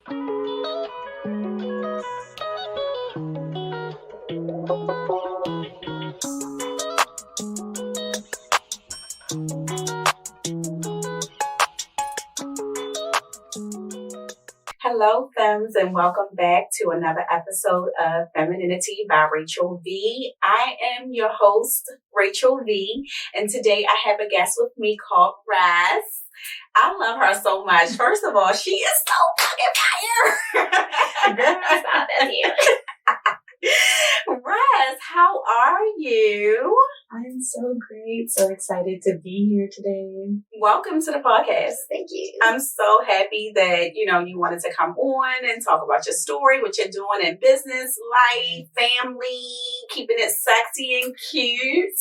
Hello, femmes, and welcome back to another episode of Femininity by Rachel V. I am your host, Rachel V, and today I have a guest with me called Raz. I love her so much. First of all, she is so fucking fire. Girl, stop, that's you. Raz, how are you? I'm so great. So excited to be here today. Welcome to the podcast. Thank you. I'm so happy that, you wanted to come on and talk about your story, what you're doing in business, life, family, keeping it sexy and cute.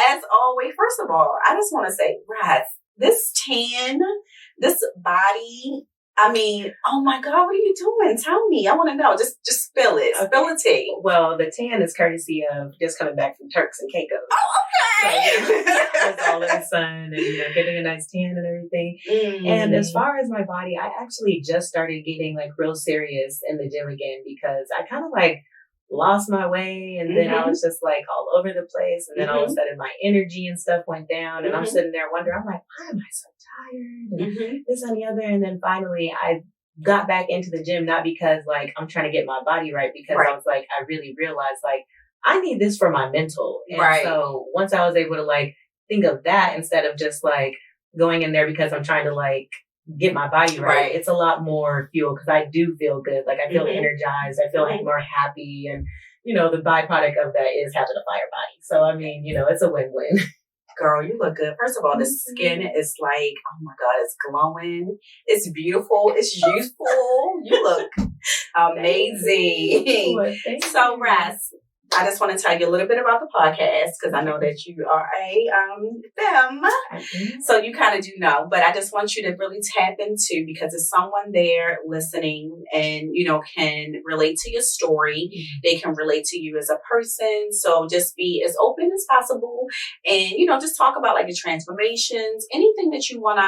As always, first of all, I just want to say, Raz, this tan, this body, oh my God, what are you doing? Tell me. I want to know. Just spill it. Okay. Spill the tea. Well, the tan is courtesy of just coming back from Turks and Caicos. Oh, okay. So, I was all in the sun and, getting a nice tan and everything. And as far as my body, I actually just started getting real serious in the gym again because I kind of lost my way. And then I was just all over the place. And then all of a sudden my energy and stuff went down and I'm sitting there wondering, I'm like, why am I so tired? And this and the other. And then finally I got back into the gym, not because I'm trying to get my body right, because I was I really realized I need this for my mental. And so once I was able to think of that instead of just going in there because I'm trying to get my body right, it's a lot more fuel because I do feel good. I feel energized. I feel more happy. And, the byproduct of that is having a fire body. So, it's a win-win. Girl, you look good. First of all, the skin is oh my God, it's glowing. It's beautiful. It's youthful. You look amazing. So, Raz, I just want to tell you a little bit about the podcast because I know that you are a femme. So you kind of do know, but I just want you to really tap into because there's someone there listening and, can relate to your story. They can relate to you as a person. So just be as open as possible and, just talk about your transformations, anything that you want to,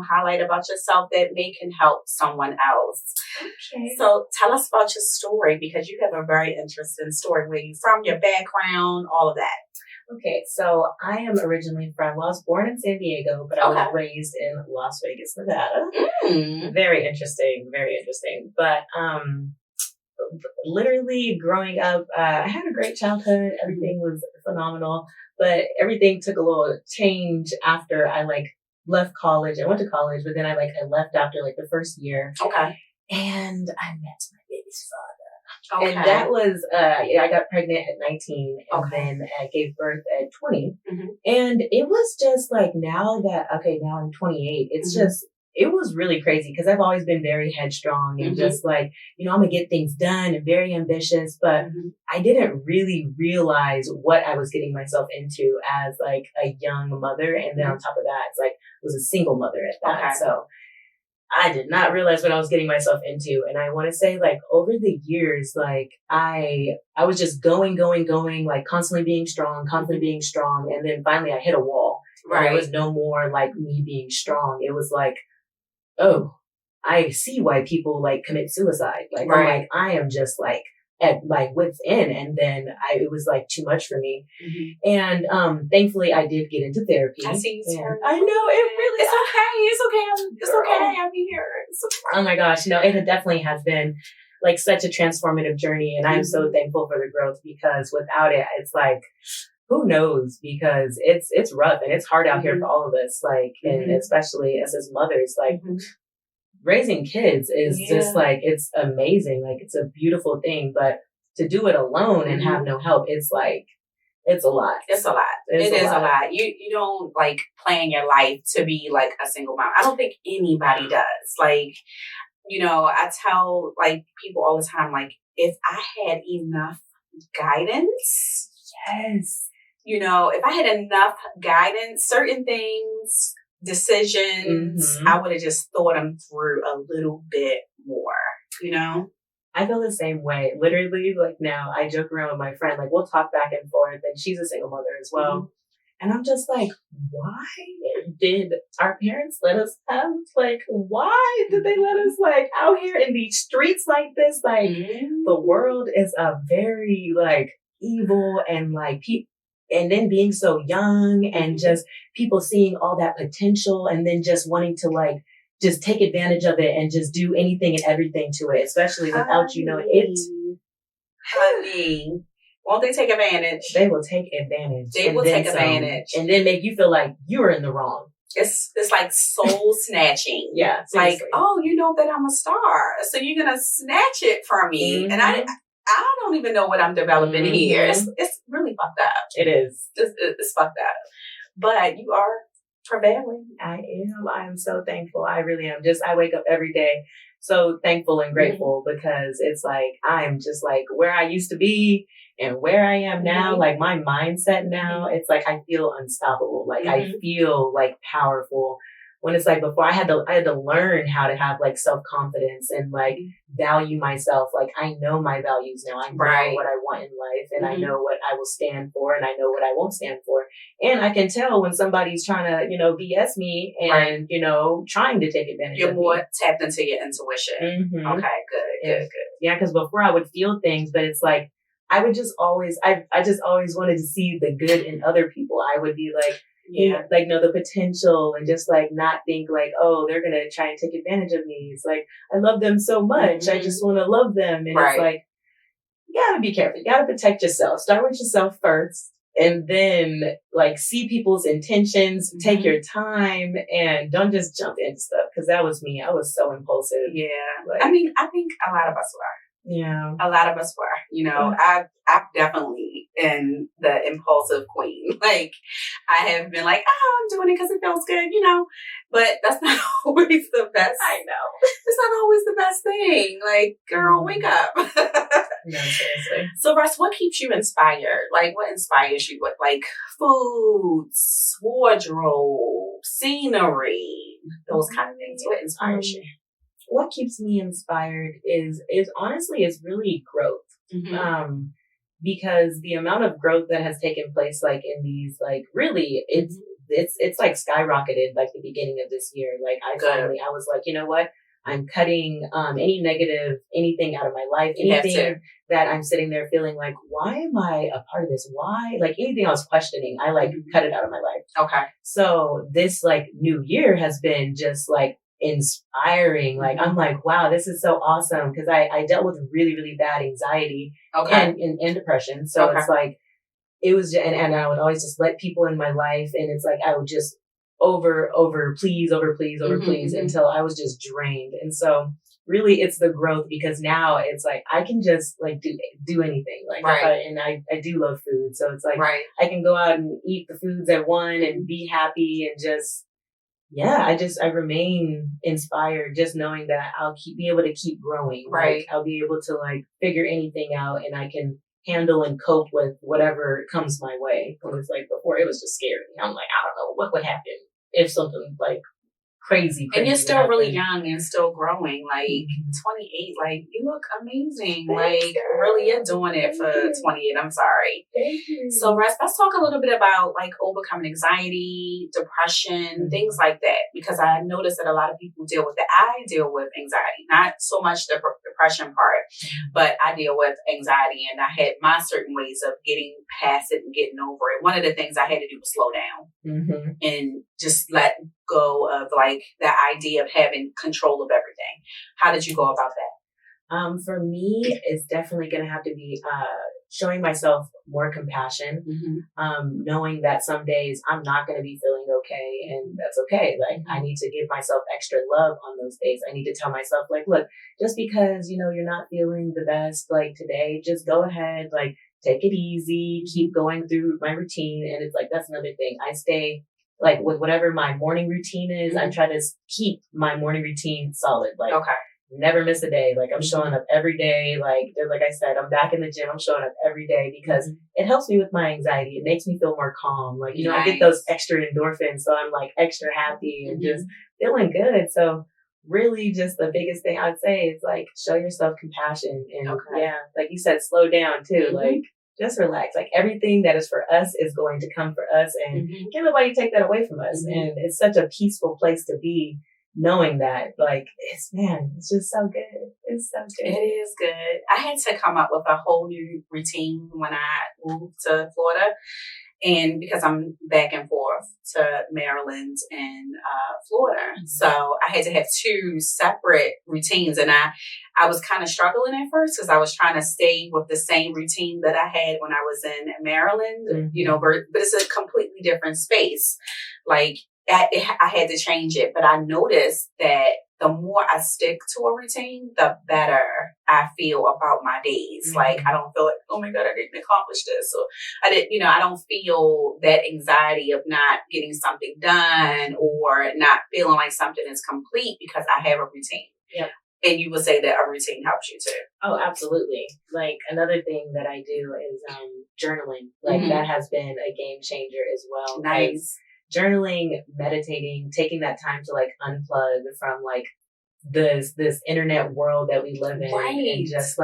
highlight about yourself that can help someone else. Okay. So tell us about your story because you have a very interesting story where you're from, your background, all of that. Okay, so I am originally I was born in San Diego, but I was raised in Las Vegas, Nevada. Very interesting. But literally growing up, I had a great childhood. Everything was phenomenal, but everything took a little change after I left college. I went to college, but then I left after the first year. Okay. And I met my baby's father. Okay. And that was, I got pregnant at 19 and then I gave birth at 20. And it was just now I'm 28, it's just, it was really crazy because I've always been very headstrong and just I'm going to get things done and very ambitious, but I didn't really realize what I was getting myself into as a young mother. And then on top of that, it's I was a single mother at that. Okay. So I did not realize what I was getting myself into. And I want to say over the years, I was just going, constantly being strong. And then finally I hit a wall. Right. There was no more me being strong. It was oh, I see why people commit suicide. I am just at my wit's end. And then it was too much for me. And thankfully I did get into therapy. I see you. I know it really. It's okay. It's okay. I'm here. Oh my gosh, no, it definitely has been such a transformative journey, and I'm so thankful for the growth because without it, it's who knows? Because it's rough and it's hard out here for all of us. And especially as mothers, raising kids is just it's amazing. It's a beautiful thing, but to do it alone and have no help, it's it's a lot. It's a lot. It is a lot. You don't plan your life to be a single mom. I don't think anybody does. I tell people all the time, if I had enough guidance, if I had enough guidance, certain things, decisions, I would have just thought them through a little bit more, I feel the same way. Literally, now I joke around with my friend, we'll talk back and forth, and she's a single mother as well. And I'm just why did our parents let us have? Like, why did they let us like out here in these streets like this? Like, the world is a very like evil and like people, and then being so young and just people seeing all that potential and then just wanting to like just take advantage of it and just do anything and everything to it, especially without you knowing it. Honey, won't they take advantage? They will take advantage. They will take advantage. And then make you feel like you're in the wrong. It's like soul snatching. Yeah. Like, oh, you know that I'm a star, so you're going to snatch it from me. And I don't even know what I'm developing here. It's really fucked up. It is. It's fucked up. But you are prevailing. I am so thankful. I really am. I wake up every day so thankful and grateful because it's like, I'm just like where I used to be and where I am now, like my mindset now, it's like, I feel unstoppable. Like I feel like powerful. When it's like before I had to learn how to have like self-confidence and like value myself. Like I know my values now. I know what I want in life and I know what I will stand for and I know what I won't stand for. And I can tell when somebody's trying to, BS me and, trying to take advantage of me. You're more tapped into your intuition. Okay, good. Yeah, because before I would feel things, but it's like, I would just always, I just always wanted to see the good in other people. I would be like, know the potential and just like not think like, oh, they're going to try and take advantage of me. It's like, I love them so much. I just want to love them. And it's like, you got to be careful. You got to protect yourself. Start with yourself first. And then like see people's intentions, take your time and don't just jump into stuff. Cause that was me. I was so impulsive. Yeah. Like, I mean, I think a lot of us were. Yeah. A lot of us were, I've definitely been the impulsive queen. Like I have been like, oh, I'm doing it because it feels good, but that's not always the best. I know. It's not always the best thing. Like, girl, wake up. No, seriously. So Russ, what keeps you inspired? Like what inspires you? What like foods, wardrobe, scenery, those kind of things. What inspires you? What keeps me inspired is honestly, it's really growth. Because the amount of growth that has taken place, like in these, like really, it's like skyrocketed, like the beginning of this year. Like I was like, you know what? I'm cutting, any negative, anything out of my life, anything that I'm sitting there feeling like, why am I a part of this? Why? Like anything I was questioning, I like cut it out of my life. Okay. So this like new year has been just like, inspiring. Like I'm like, wow, this is so awesome because I dealt with really, really bad anxiety and depression. So it's like it was, and I would always just let people in my life, and it's like I would just over please until I was just drained. And so really, it's the growth because now it's like I can just like do anything. Like I do love food, so it's like I can go out and eat the foods I want and be happy and just. Yeah, I remain inspired just knowing that I'll be able to keep growing. Right. Like, I'll be able to like figure anything out and I can handle and cope with whatever comes my way. It was like before it was just scary. I'm like, I don't know what would happen if something like crazy and you're still really young and still growing. Like 28, like you look amazing. Thanks, like girl. Really, you're doing it for 28. I'm sorry. Thank you. So Russ, let's talk a little bit about like overcoming anxiety, depression, things like that. Because I noticed that a lot of people deal with it. I deal with anxiety, not so much the depression part, but I deal with anxiety, and I had my certain ways of getting past it and getting over it. One of the things I had to do was slow down and just let go of like the idea of having control of everything. How did you go about that? For me, it's definitely going to have to be showing myself more compassion, knowing that some days I'm not going to be feeling okay, and that's okay. Like I need to give myself extra love on those days. I need to tell myself like, look, just because you're not feeling the best like today, just go ahead, like take it easy, keep going through my routine. And it's like that's another thing. I stay like with whatever my morning routine is, I try to keep my morning routine solid. Like, never miss a day. Like I'm showing up every day. Like I said, I'm back in the gym. I'm showing up every day because it helps me with my anxiety. It makes me feel more calm. Like, I get those extra endorphins. So I'm like extra happy and just feeling good. So really just the biggest thing I'd say is like, show yourself compassion and like you said, slow down too. Like just relax. Like everything that is for us is going to come for us, and can't nobody take that away from us. And it's such a peaceful place to be, knowing that, like, it's just so good. It's so good. It is good. I had to come up with a whole new routine when I moved to Florida. And because I'm back and forth to Maryland and Florida. So I had to have two separate routines. And I was kind of struggling at first because I was trying to stay with the same routine that I had when I was in Maryland, but it's a completely different space. Like I had to change it, but I noticed that the more I stick to a routine, the better I feel about my days. Like I don't feel like, oh my God, I didn't accomplish this. Or I don't feel that anxiety of not getting something done or not feeling like something is complete because I have a routine. Yep. And you would say that a routine helps you too. Oh, absolutely. Like another thing that I do is journaling. Like that has been a game changer as well. Nice. Journaling, meditating, taking that time to like unplug from like this internet world that we live in, and just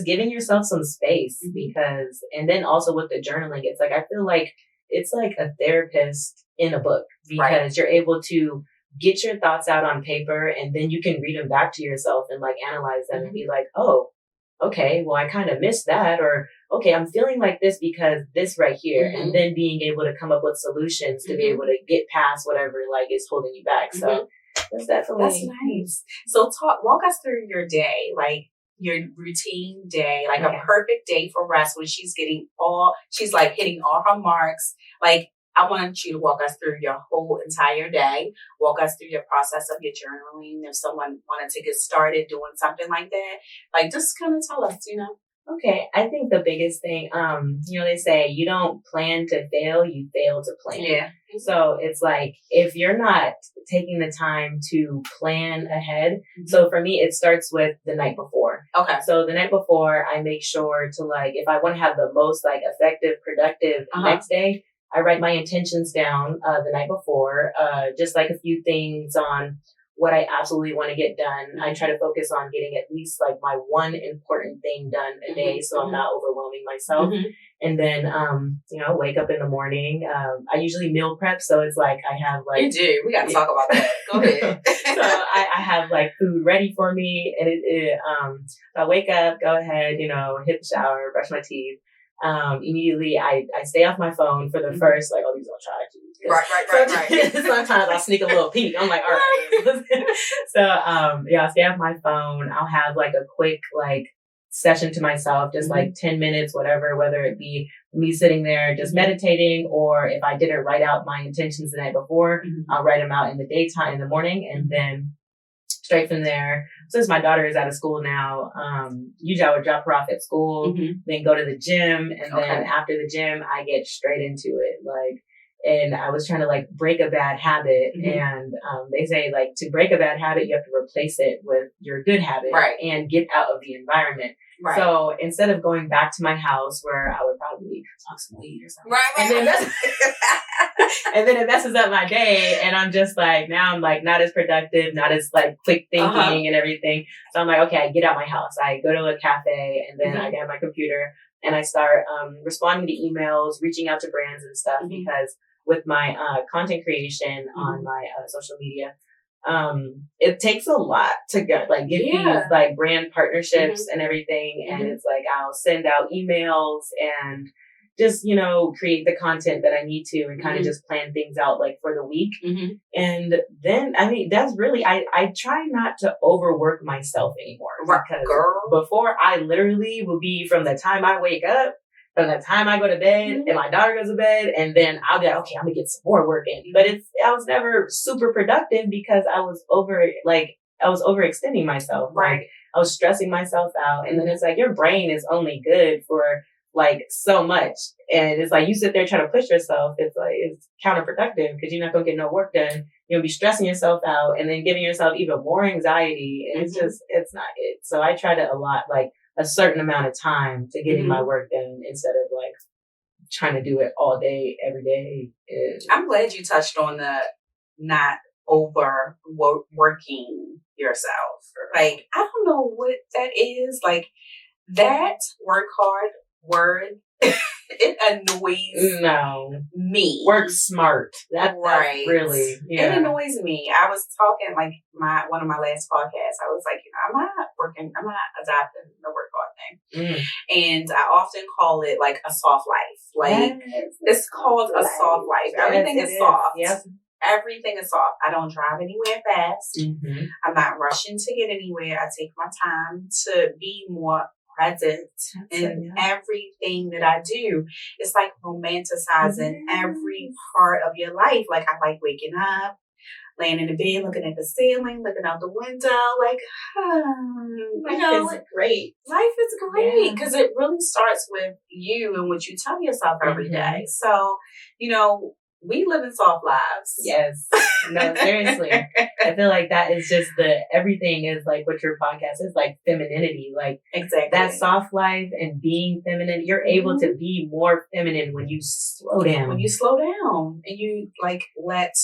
giving yourself some space because, and then also with the journaling, it's like, I feel like it's like a therapist in a book because you're able to get your thoughts out on paper and then you can read them back to yourself and like analyze them and be like, oh, okay, well, I kind of missed that, or okay, I'm feeling like this because this right here, and then being able to come up with solutions to be able to get past whatever like is holding you back. So that's nice. So walk us through your day, like your routine day, like a perfect day for rest when she's like hitting all her marks. Like I want you to walk us through your whole entire day. Walk us through your process of your journaling. If someone wanted to get started doing something like that, like just kind of tell us, Okay, I think the biggest thing, they say you don't plan to fail, you fail to plan. Yeah. So it's like, if you're not taking the time to plan ahead. So for me, it starts with the night before. Okay. So the night before, I make sure to like, if I want to have the most like effective, productive next day, I write my intentions down the night before, just like a few things on what I absolutely want to get done. I try to focus on getting at least like my one important thing done a day so I'm not overwhelming myself. And then, wake up in the morning. I usually meal prep. So it's like I have like... You do. We got to talk about that. Go ahead. So I have like food ready for me. And I wake up, go ahead, hit the shower, brush my teeth. Immediately I stay off my phone for the first, like, these I'll try to. Right. Sometimes I'll sneak a little peek. I'm like, all right. So, I'll stay off my phone. I'll have like a quick, like, session to myself, just like 10 minutes, whatever, whether it be me sitting there just meditating, or if I didn't write out my intentions the night before, I'll write them out in the daytime, in the morning, and then straight from there. Since my daughter is out of school now, usually I would drop her off at school, then go to the gym. And then after the gym, I get straight into it. And I was trying to like break a bad habit. And they say like to break a bad habit, you have to replace it with your good habit and get out of the environment. Right. So instead of going back to my house where I would probably smoke some weed or something. And then it messes up my day, and I'm just like, now I'm like not as productive, not as like quick thinking and everything. So I'm like, okay, I get out my house. I go to a cafe, and then I get my computer and I start responding to emails, reaching out to brands and stuff, because with my content creation on my social media, it takes a lot to get like get these like brand partnerships and everything. And it's like, I'll send out emails and just, create the content that I need to, and kind of just plan things out like for the week. And then, that's really, I try not to overwork myself anymore. Because before, I literally will be from the time I wake up, from the time I go to bed, and my daughter goes to bed, and then I'll get, okay, I'm gonna get some more work in. But I was never super productive because I was overextending myself. Like I was stressing myself out. And then it's like, your brain is only good for like so much. And it's like, you sit there trying to push yourself. It's like, it's counterproductive because you're not going to get no work done. You'll be stressing yourself out and then giving yourself even more anxiety. And it's not it. So I try to allot like a certain amount of time to getting my work done instead of like trying to do it all day, every day. I'm glad you touched on the not overworking yourself. Like, I don't know what that is. Like that work hard word It annoys me. Work smart. That's really, It annoys me. I was talking like one of my last podcasts. I was like, I'm not adopting the work hard thing. And I often call it like a soft life. Like it's called a soft life. Everything is soft. Yep. Everything is soft. I don't drive anywhere fast. I'm not rushing to get anywhere. I take my time to be more present in everything that I do. It's like romanticizing every part of your life. Like I like waking up, laying in the bed, looking at the ceiling, looking out the window, like, life is great. Life is great because it really starts with you and what you tell yourself every day. So, we live in soft lives. Yes. No, seriously. I feel like that is just everything is like what your podcast is like femininity. Like exactly that soft life and being feminine, you're able to be more feminine when you slow down. When you slow down and you like let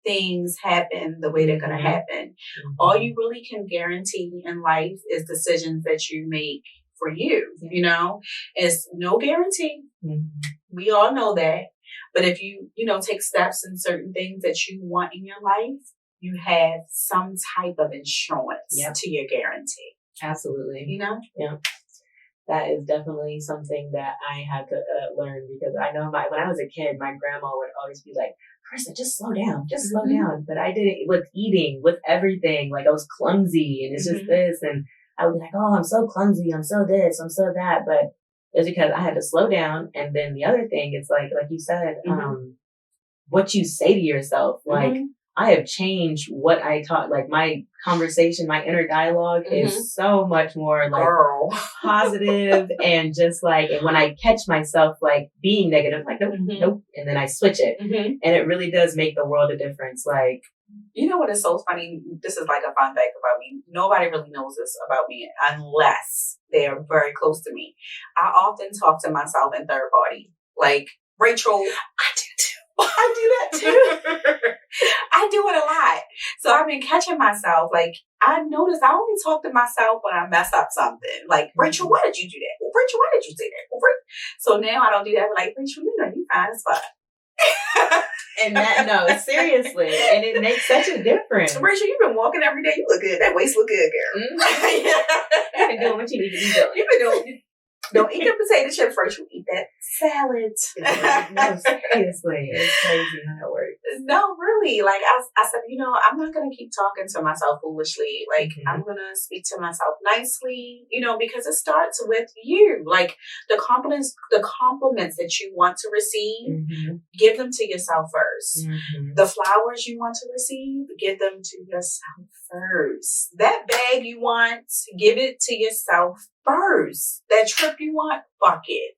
things happen the way they're going to happen. All you really can guarantee in life is decisions that you make for you. It's no guarantee. We all know that. But if you, take steps in certain things that you want in your life, you have some type of insurance to your guarantee. Absolutely. Yeah. That is definitely something that I had to learn because I know when I was a kid, my grandma would always be like, Krista, just slow down, slow down. But I did it with eating, with everything. Like I was clumsy and it's just this. And I would be like, oh, I'm so clumsy. I'm so this, I'm so that. But it's because I had to slow down. And then the other thing is like you said, what you say to yourself. Like I have changed what I taught, like my conversation, my inner dialogue is so much more like positive and just like, and when I catch myself like being negative, like, nope. And then I switch it. And it really does make the world a difference. Like, what is so funny? This is like a fun fact about me. Nobody really knows this about me unless they're very close to me. I often talk to myself in third party. Like, Rachel, I do that too. I do it a lot. So I've been catching myself. Like, I noticed I only talk to myself when I mess up something. Like, Rachel, why did you do that? Well, Rachel, why did you say that? Well, so now I don't do that. I'm like, Rachel, you fine as fuck. And seriously. And it makes such a difference. Rachel, you've been walking every day. You look good. That waist look good, girl. You've been doing what you need to be doing. You've been doing. Don't eat the potato chips, Rachel. Eat that salad. No, seriously. It's crazy how it works. No, really. Like, I said, I'm not going to keep talking to myself foolishly. Like, I'm going to speak to myself nicely, because it starts with you. Like, the compliments that you want to receive, give them to yourself first. The flowers you want to receive, give them to yourself first. That bag you want, give it to yourself first. That trip you want, fuck it.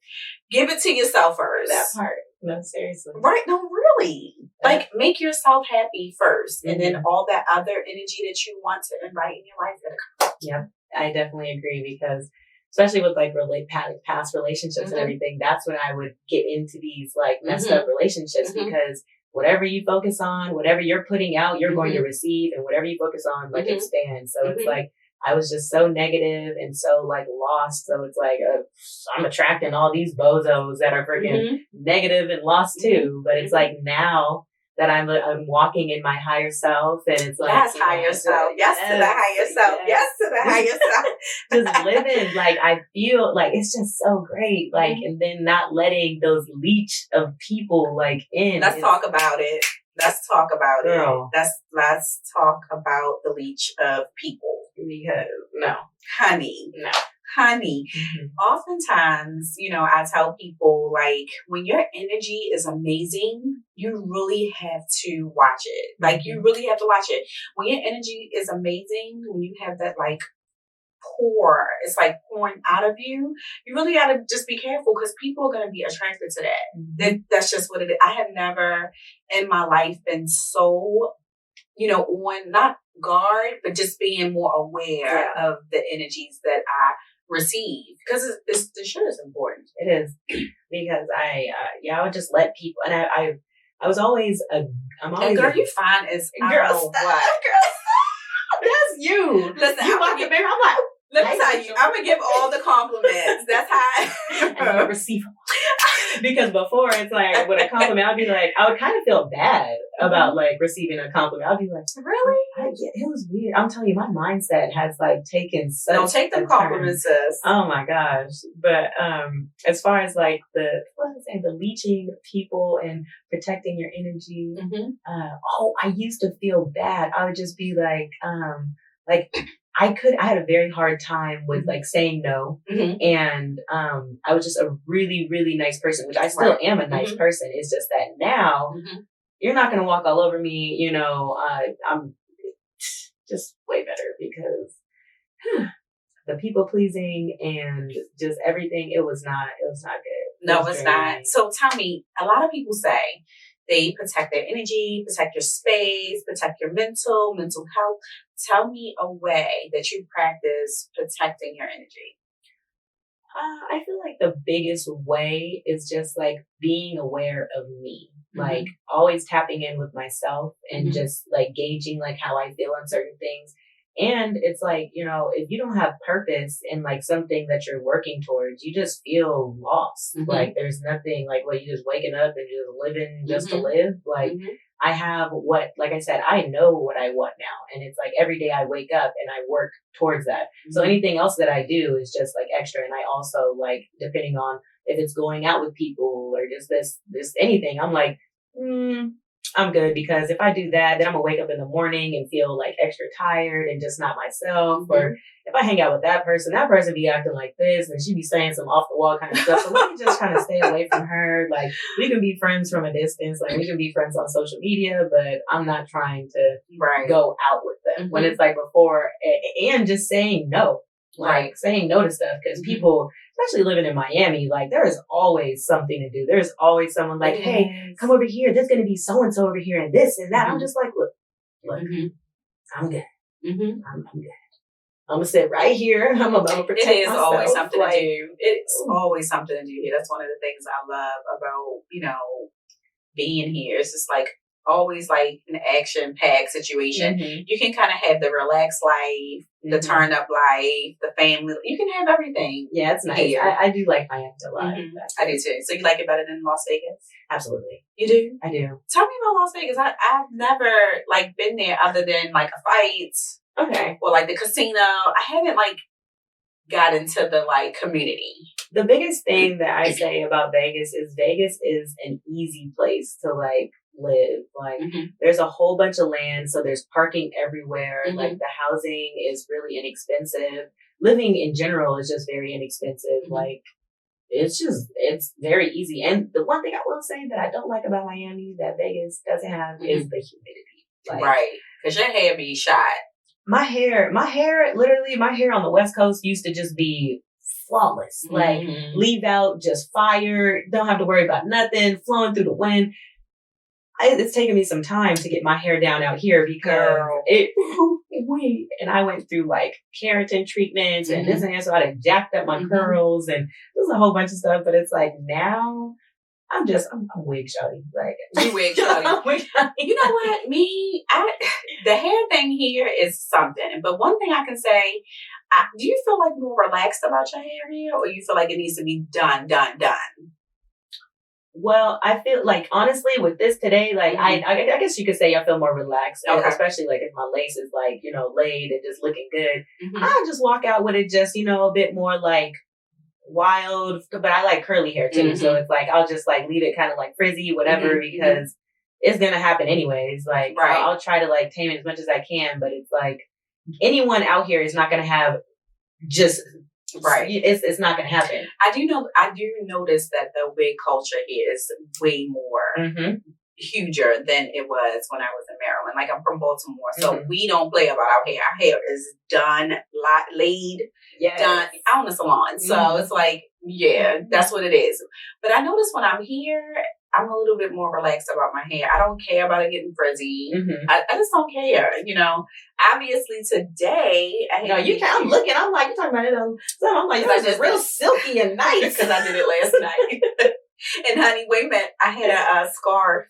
Give it to yourself first. That part. No, seriously. Right? No, really. Like, make yourself happy first. And then all that other energy that you want to invite in your life that'll come. Yeah, I definitely agree because especially with like past relationships and everything, that's when I would get into these like messed up relationships because whatever you focus on, whatever you're putting out, you're going to receive, and whatever you focus on, like expands. So it's like, I was just so negative and so like lost. So it's like, I'm attracting all these bozos that are freaking negative and lost too. But it's like now that I'm walking in my higher self and it's like, yes, higher self. Yes to the higher self. Yes to the higher self. Just living, like, I feel like it's just so great. Like, and then not letting those leech of people like in. Let's talk about it. Let's talk about Girl. it. Let's talk about the leech of people. Because honey. Oftentimes, I tell people like when your energy is amazing, you really have to watch it. Like you really have to watch it. When your energy is amazing, when you have that like it's like pouring out of you, you really got to just be careful because people are going to be attracted to that. That's just what it is. I have never in my life been so, on not guard, but just being more aware of the energies that I receive because the shit is important. It is because I would just let people, and I was always I'm always girl, you fine as girl. Stop, girl, stop. That's you. Listen, you walk in there. I'm like, let That's how you. I'm gonna give all the compliments. That's how. And you receive them. Because before it's like with a compliment, I'd be like, I would kind of feel bad about like receiving a compliment. I'd be like, really? It was weird. I'm telling you, my mindset has like taken such. Don't take them compliments, sis. Oh my gosh! But as far as like the leeching people and protecting your energy, I used to feel bad. I would just be like I had a very hard time with like saying no. And I was just a really, really nice person, which I still am a nice person. It's just that now you're not going to walk all over me. You know, I'm just way better because the people pleasing and just everything, it was not good. No, it's not. So tell me, a lot of people say they protect their energy, protect your space, protect your mental health. Tell me a way that you practice protecting your energy. I feel like the biggest way is just like being aware of me, like always tapping in with myself and just like gauging like how I feel on certain things. And it's like, you know, if you don't have purpose in like something that you're working towards, you just feel lost. Like there's nothing like, well, you just waking up and just living just to live. Like I have like I said, I know what I want now. And it's like every day I wake up and I work towards that. So anything else that I do is just like extra. And I also like, depending on if it's going out with people or just this anything, I'm like, I'm good, because if I do that, then I'm gonna wake up in the morning and feel like extra tired and just not myself. Or if I hang out with that person be acting like this and she be saying some off the wall kind of stuff. So let me just kind of stay away from her. Like we can be friends from a distance, like we can be friends on social media, but I'm not trying to go out with them when it's like before. And just saying no, like saying no to stuff, because people, especially living in Miami, like there is always something to do. There's always someone like, hey, come over here. There's going to be so-and-so over here and this and that. I'm just like, look, I'm good. I'm good. I'm going to sit right here. I'm going to protect myself. It is always something to do. It's always something to do here. That's one of the things I love about, you know, being here. It's just like always like an action-packed situation. You can kind of have the relaxed life, the turn-up life, the family. You can have everything. Yeah, it's nice. I do like Miami a lot. I do too. So you like it better than Las Vegas? Absolutely. You do? I do. Tell me about Las Vegas. I've never like been there other than like a fight. Okay. Or like the casino. I haven't like got into the like community. The biggest thing that I say about Vegas is an easy place to like live. Like there's a whole bunch of land, so there's parking everywhere. Like the housing is really inexpensive. Living in general is just very inexpensive. Like it's very easy. And the one thing I will say that I don't like about Miami that Vegas doesn't have is the humidity. Like, right. Because your hair be shot. My hair on the West Coast used to just be flawless. Like leave out, just fire. Don't have to worry about nothing flowing through the wind. It's taken me some time to get my hair down out here because and I went through like keratin treatments and this and that. So I had jacked up my curls and there's a whole bunch of stuff. But it's like now I'm wig shawty. Like you wig shawty. You know what? The hair thing here is something. But one thing I can say, do you feel like more relaxed about your hair here, or you feel like it needs to be done? Well, I feel like, honestly, with this today, like, I guess you could say I feel more relaxed, especially like if my lace is like, you know, laid and just looking good. I'll just walk out with it just, you know, a bit more like wild, but I like curly hair too. So it's like, I'll just like leave it kind of like frizzy, whatever, because it's going to happen anyways. Like, I'll try to like tame it as much as I can, but it's like anyone out here is not going to have just... Right. It's not going to happen. I do notice that the wig culture here is way more huger than it was when I was in Maryland. Like I'm from Baltimore, so we don't play about our hair. Our hair is done, laid, done out in the salon. So it's like, that's what it is. But I notice when I'm here, I'm a little bit more relaxed about my hair. I don't care about it getting frizzy. I just don't care, you know. Obviously today, I'm like, you're talking about it on, so I'm like, it's real silky and nice. Because I did it last night. And honey, wait a minute, I had a scarf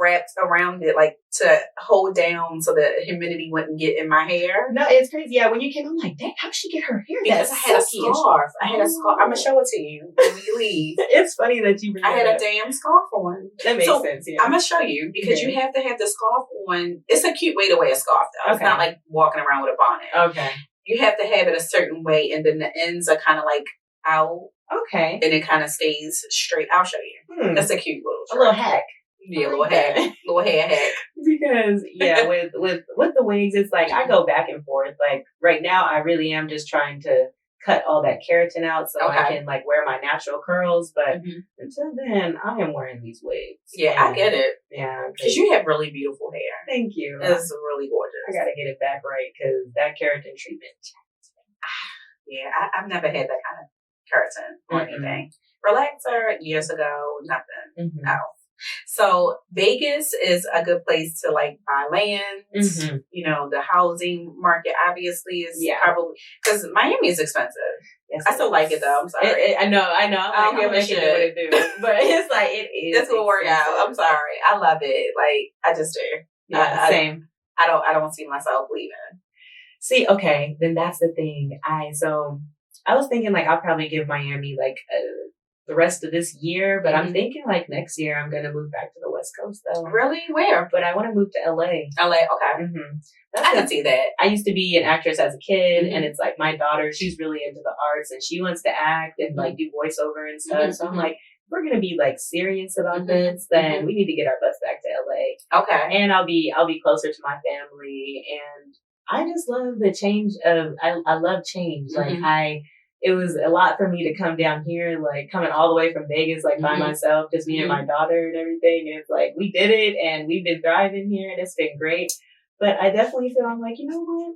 wrapped around it, like to hold down so the humidity wouldn't get in my hair. No, it's crazy. Yeah, when you came, I'm like, dang, how did she get her hair because I had a scarf. I had a scarf. I'm gonna show it to you when we leave. It's funny that you bring I had up. a damn scarf on. That makes sense. Yeah. I'm gonna show you because you have to have the scarf on. It's a cute way to wear a scarf, though. It's not like walking around with a bonnet. Okay. You have to have it a certain way, and then the ends are kind of like out. Okay. And it kind of stays straight. I'll show you. That's a cute a little hack. Yeah, little hack. Little hair hack. Because with the wigs, it's like I go back and forth. Like right now, I really am just trying to cut all that keratin out so I can like wear my natural curls. But until then, I am wearing these wigs. Yeah, I get it. Yeah, because you have really beautiful hair. Thank you. It's really gorgeous. I gotta get it back right because that keratin treatment. Yeah, I've never had that kind of keratin or anything. Relaxer years ago, nothing. No. So Vegas is a good place to like buy land. You know, the housing market obviously is probably because Miami is expensive. Yes, I still like it though. I'm sorry. I know. I don't give a shit what it do, but it's like it is. This will work out. I'm sorry. I love it. Like I just do. Yeah, same. I don't see myself leaving. See, okay, then that's the thing. I was thinking like I'll probably give Miami like the rest of this year, but I'm thinking like next year I'm gonna move back to the West Coast though. Really? Where? But I want to move to LA. LA, okay. I can see that. I used to be an actress as a kid, and it's like my daughter, she's really into the arts, and she wants to act and like do voiceover and stuff. So I'm like, we're gonna be like serious about this, then we need to get our butts back to LA. Okay. And I'll be closer to my family, and I just love the change of I love change. Like it was a lot for me to come down here, like coming all the way from Vegas, like by myself, just me and my daughter and everything. And it's like, we did it and we've been thriving here and it's been great. But I definitely feel I'm like, you know what?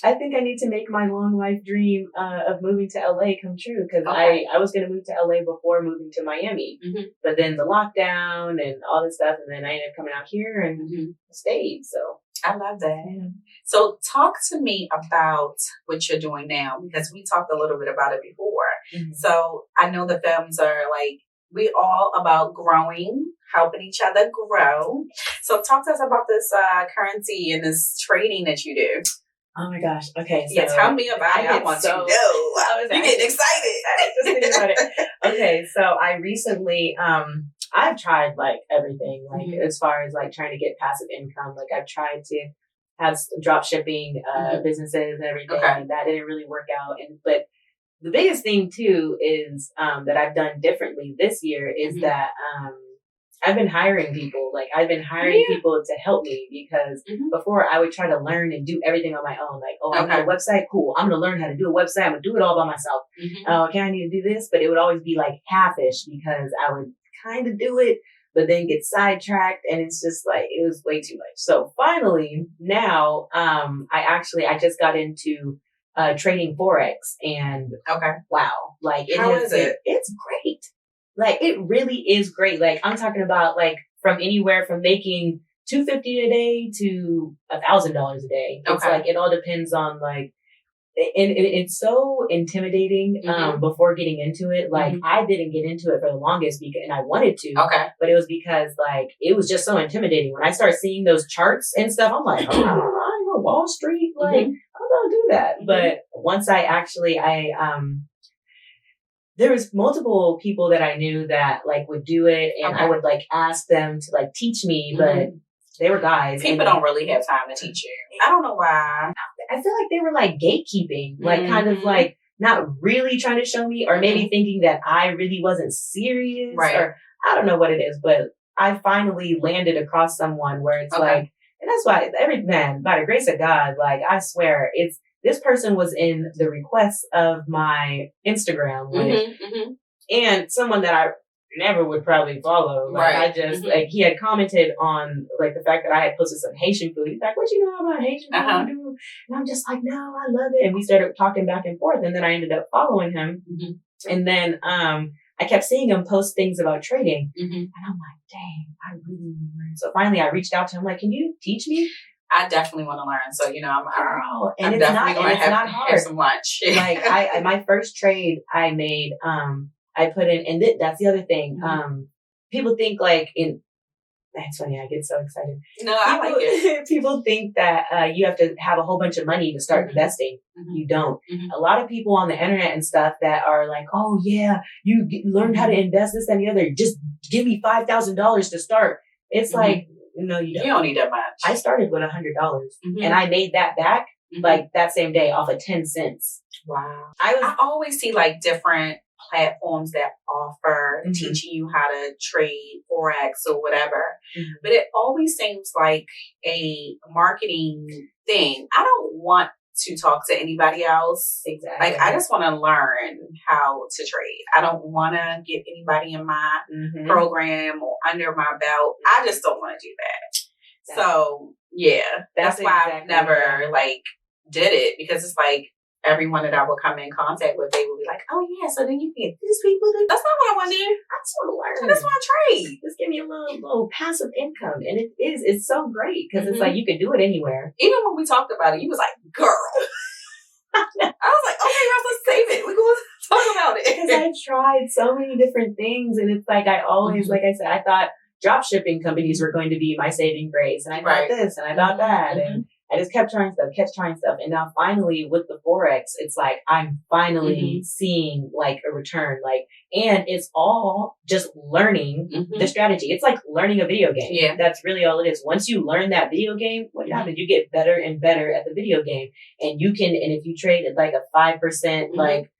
I think I need to make my long life dream of moving to LA come true. Cause I was going to move to LA before moving to Miami, but then the lockdown and all this stuff. And then I ended up coming out here and stayed. So I love that. Yeah. So talk to me about what you're doing now, because we talked a little bit about it before. So I know the films are like, we all about growing, helping each other grow. So talk to us about this currency and this trading that you do. Oh my gosh. Okay. So tell me about it. I want to know. You're getting excited. Okay. So I recently, I've tried like everything, like as far as like trying to get passive income. Like I've tried to have drop shipping businesses and everything. And that didn't really work out. But the biggest thing too is that I've done differently this year is that I've been hiring people. Like I've been hiring people to help me because before I would try to learn and do everything on my own. Like, I need a website. Cool. I'm going to learn how to do a website. I'm going to do it all by myself. Okay. I need to do this, but it would always be like half-ish because I would kind of do it, but then get sidetracked. And it's just like, it was way too much. So finally now, I just got into trading Forex and wow, like how is it? It's great. Like it really is great. Like I'm talking about like from anywhere from making $250 a day to $1,000 a day. It's like, it all depends on like, and it's so intimidating, before getting into it. Like I didn't get into it for the longest because, and I wanted to, but it was because like, it was just so intimidating. When I started seeing those charts and stuff, I'm like, oh, I know Wall Street. Like, I'm gonna do that. But once there was multiple people that I knew that like would do it, and I would like ask them to like teach me, but they were guys. People don't really have time to teach you. I don't know why. I feel like they were like gatekeeping, like kind of like not really trying to show me, or maybe thinking that I really wasn't serious, or I don't know what it is, but I finally landed across someone where it's like, and that's why by the grace of God, like I swear this person was in the requests of my Instagram, and someone that I never would probably follow. Like I just like he had commented on like the fact that I had posted some Haitian food. He's like, "What you know about Haitian food?" And I'm just like, "No, I love it." And we started talking back and forth, and then I ended up following him. And then I kept seeing him post things about trading, and I'm like, "Dang, I really want to learn." So finally, I reached out to him, like, "Can you teach me?" I definitely want to learn. So, I'm it's not hard. Have some lunch. Like my first trade I made, I put in, and that's the other thing. People think like That's funny. I get so excited. No, I like it. People think that you have to have a whole bunch of money to start investing. You don't. A lot of people on the internet and stuff that are like, oh yeah, you learned how to invest, this and the other. Just give me $5,000 to start. It's like, no, you don't. You don't need that much. I started with $100 and I made that back like that same day off of 10 cents. Wow. I always see like different platforms that offer teaching you how to trade Forex or whatever. But it always seems like a marketing thing. I don't want to talk to anybody else. Exactly. Like, I just want to learn how to trade. I don't want to get anybody in my program or under my belt. I just don't want to do that. So, yeah, that's why I've never like did it, because it's like, everyone that I would come in contact with, they would be like, oh yeah, so then you can get these people. That's not what I want to do. I just want to learn. I just want to trade. Just give me a little passive income. And it's so great because it's like you can do it anywhere. Even when we talked about it, you was like, girl. I was like, okay, girl, let's save it. We're going to talk about it. Because I tried so many different things. And it's like, I always, like I said, I thought drop shipping companies were going to be my saving grace. And I thought this and I thought that. And I just kept trying stuff. And now finally with the Forex, it's like, I'm finally seeing like a return, like, and it's all just learning the strategy. It's like learning a video game. Yeah. That's really all it is. Once you learn that video game, what happens? You get better and better at the video game, and you can, and if you trade at like a 5%, like,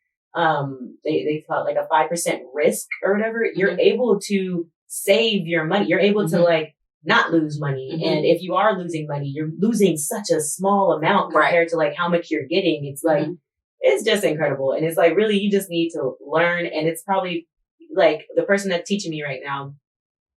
they call it like a 5% risk or whatever, you're able to save your money. You're able to like, not lose money. And if you are losing money, you're losing such a small amount compared to like how much you're getting. It's like, it's just incredible. And it's like, really, you just need to learn. And it's probably like the person that's teaching me right now,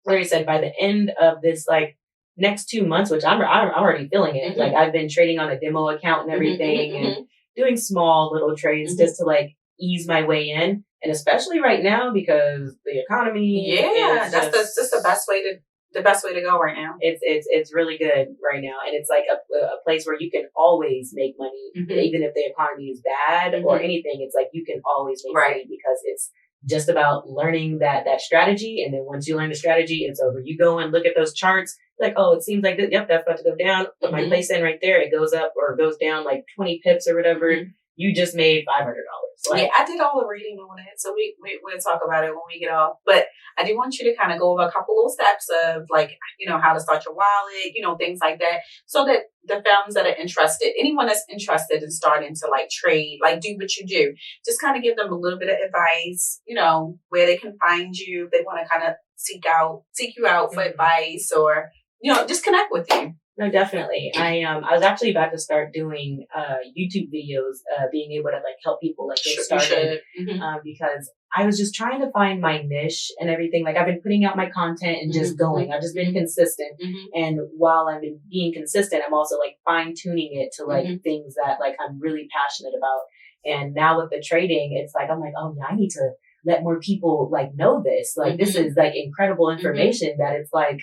like I said, by the end of this, like next 2 months, which I'm already feeling it. Like I've been trading on a demo account and everything and doing small little trades just to like ease my way in. And especially right now, because the economy. Yeah, that's the best way to go right now. It's really good right now. And it's like a place where you can always make money, even if the economy is bad or anything. It's like you can always make money because it's just about learning that strategy. And then once you learn the strategy, it's over. You go and look at those charts, like, oh, it seems like, yep, that's about to go down. Put my place in right there. It goes up or goes down like 20 pips or whatever. You just made $500. Like, yeah, I did all the reading on it, so we'll talk about it when we get off. But I do want you to kind of go over a couple little steps of like, you know, how to start your wallet, you know, things like that, so that the femmes that are interested, anyone that's interested in starting to like trade, like do what you do, just kind of give them a little bit of advice, you know, where they can find you if they want to kind of seek you out for advice, or, you know, just connect with you. No, definitely. I was actually about to start doing YouTube videos, being able to like help people like get started, because I was just trying to find my niche and everything. Like I've been putting out my content and just going. I've just been consistent, and while I've been being consistent, I'm also like fine tuning it to like things that like I'm really passionate about. And now with the trading, it's like I'm like, oh yeah, I need to let more people like know this. Like this is like incredible information that it's like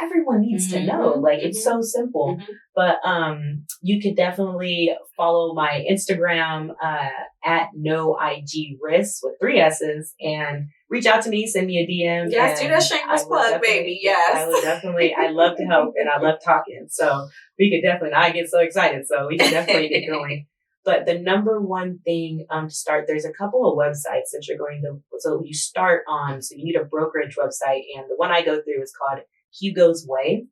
everyone needs to know. Like it's so simple. But you could definitely follow my Instagram at NoIGRisk with 3 S's and reach out to me, send me a DM. Yes, do that shameless plug, baby. Yes. I would definitely, I love to help and I love talking. So we could definitely, I get so excited. So we can definitely get going. But the number one thing to start, there's a couple of websites that you're going to, so you start on, so you need a brokerage website. And the one I go through is called Hugo's Way,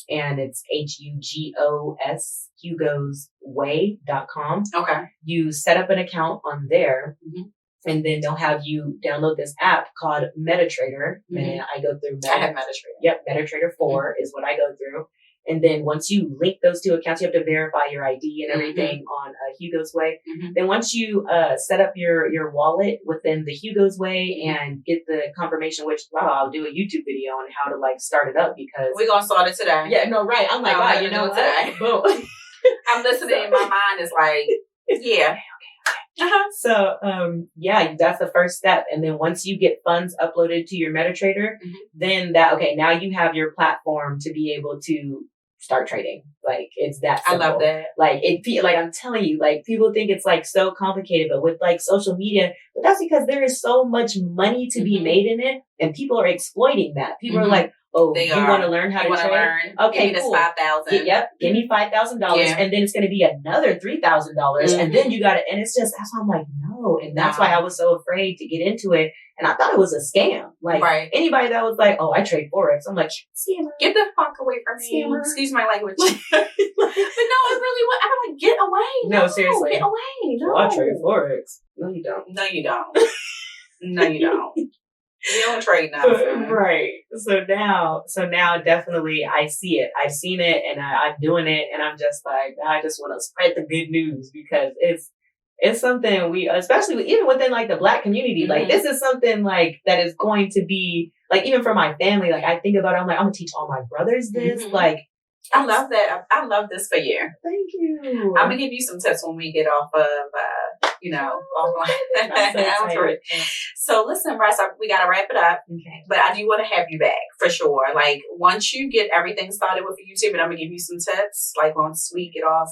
and it's HUGOS, HugosWay.com. Okay. You set up an account on there, and then they'll have you download this app called MetaTrader. And I go through I have MetaTrader. Yep, MetaTrader 4 is what I go through. And then once you link those 2 accounts, you have to verify your ID and everything on Hugo's Way. Then once you set up your wallet within the Hugo's Way and get the confirmation, which, wow, I'll do a YouTube video on how to like start it up because we're going to start it today. Yeah, no, right. I'm like, wow, you know what? Today. Boom. I'm listening. My mind is like, yeah. So, yeah, that's the first step. And then once you get funds uploaded to your MetaTrader, then now you have your platform to be able to start trading. Like it's that simple. I love that. Like I'm telling you, like people think it's like so complicated, but with like social media, but that's because there is so much money to be made in it and people are exploiting that. People are like, Oh, They you are. want to learn how You to want to trade? learn? Okay, Give me cool. this $5,000. Yep, give me $5,000, Yeah. and then it's going to be another $3,000, and then you got to. And it's just that's why I'm like, no, and that's why I was so afraid to get into it, and I thought it was a scam. Like anybody that was like, oh, I trade Forex, I'm like, scammer. Get the fuck away from me. Scammer. Excuse my language. But no, it really was. I'm like, get away. No, seriously, get away. No, well, I trade Forex. No, you don't. No, you don't. No, you don't. You don't trade nothing. Right. So now definitely I see it. I've seen it and I'm doing it, and I'm just like, I just want to spread the good news because it's something we, especially even within like the Black community, like this is something like that is going to be like, even for my family, like I think about it, I'm like, I'm gonna teach all my brothers this. Like, I love that. I love this for you. Thank you. I'm gonna give you some tips when we get off of, offline. So listen, Russ, we gotta wrap it up. Okay. But I do want to have you back for sure. Like once you get everything started with YouTube, and I'm gonna give you some tips. Like once we get off,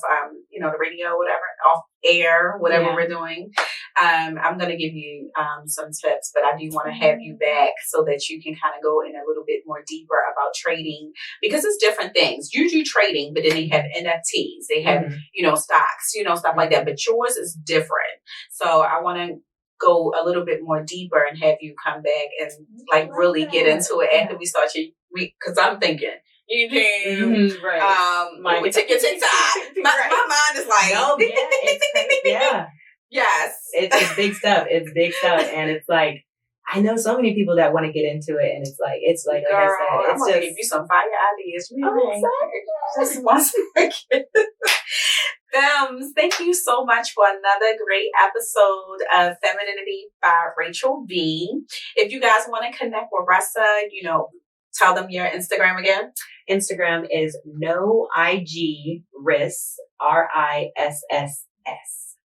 the radio, whatever, off air, whatever we're doing. I'm gonna give you some tips, but I do want to have you back so that you can kind of go in a little bit more deeper about trading, because it's different things. You do trading, but then they have NFTs, they have stocks, stuff like that. But yours is different. So I want to go a little bit more deeper and have you come back and like really get into it after we start because I'm thinking YouTube, right. We take your TikTok. My mind is like, no, yeah. Yes. It's big stuff. It's big stuff. And it's like, I know so many people that want to get into it, and it's like Girl, I said, I'm going to give you some fire ideas. Just one second. Thank you so much for another great episode of Femininity by Rachel V. If you guys want to connect with Ressa, tell them your Instagram again. Instagram is no IG Riss, RISSS,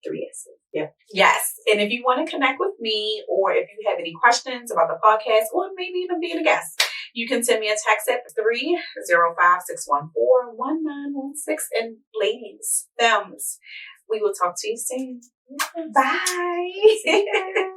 3 S's. Yep. Yes. And if you want to connect with me, or if you have any questions about the podcast, or maybe even being a guest, you can send me a text at 305-614-1916. And ladies, we will talk to you soon. Bye.